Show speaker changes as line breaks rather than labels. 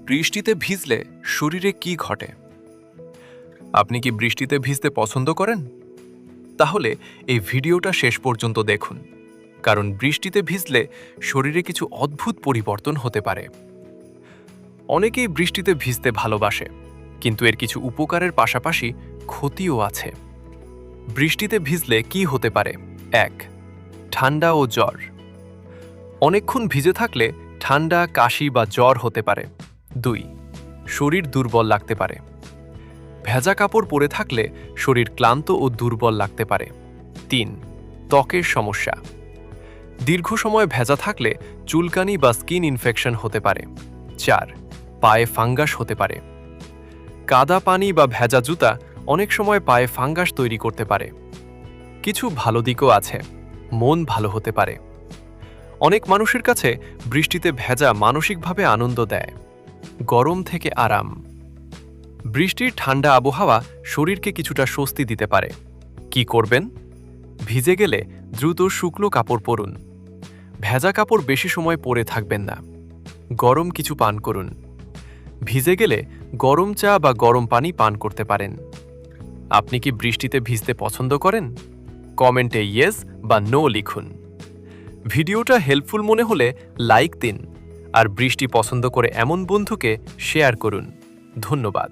বৃষ্টিতে ভিজলে শরীরে কি ঘটে? আপনি কি বৃষ্টিতে ভিজতে পছন্দ করেন? তাহলে এই ভিডিওটা শেষ পর্যন্ত দেখুন, কারণ বৃষ্টিতে ভিজলে শরীরে কিছু অদ্ভুত পরিবর্তন হতে পারে। অনেকেই বৃষ্টিতে ভিজতে ভালোবাসে, কিন্তু এর কিছু উপকারের পাশাপাশি ক্ষতিও আছে। বৃষ্টিতে ভিজলে কি হতে পারে? ১. ঠান্ডা ও জ্বর। অনেকক্ষণ ভিজে থাকলে ঠান্ডা, কাশি বা জ্বর হতে পারে। ২. শরীর দুর্বল লাগতে পারে। ভেজা কাপড় পরে থাকলে শরীর ক্লান্ত ও দুর্বল লাগতে পারে। ৩. ত্বকের সমস্যা। দীর্ঘ সময় ভেজা থাকলে চুলকানি বা স্কিন ইনফেকশন হতে পারে। ৪. পায়ে ফাঙ্গাস হতে পারে। কাদা পানি বা ভেজা জুতা অনেক সময় পায়ে ফাঙ্গাস তৈরি করতে পারে। কিছু ভালো দিকও আছে। মন ভালো হতে পারে। অনেক মানুষের কাছে বৃষ্টিতে ভেজা মানসিকভাবে আনন্দ দেয়। গরম থেকে আরাম। বৃষ্টির ঠান্ডা আবহাওয়া শরীরকে কিছুটা স্বস্তি দিতে পারে। কি করবেন? ভিজে গেলে দ্রুত শুকনো কাপড় পরুন। ভেজা কাপড় বেশি সময় পরে থাকবেন না। গরম কিছু পান করুন। ভিজে গেলে গরম চা বা গরম পানি পান করতে পারেন। আপনি কি বৃষ্টিতে ভিজতে পছন্দ করেন? কমেন্টে ইয়েস বা নো লিখুন। ভিডিওটা হেল্পফুল মনে হলে লাইক দিন, আর বৃষ্টি পছন্দ করে এমন বন্ধুকে শেয়ার করুন। ধন্যবাদ।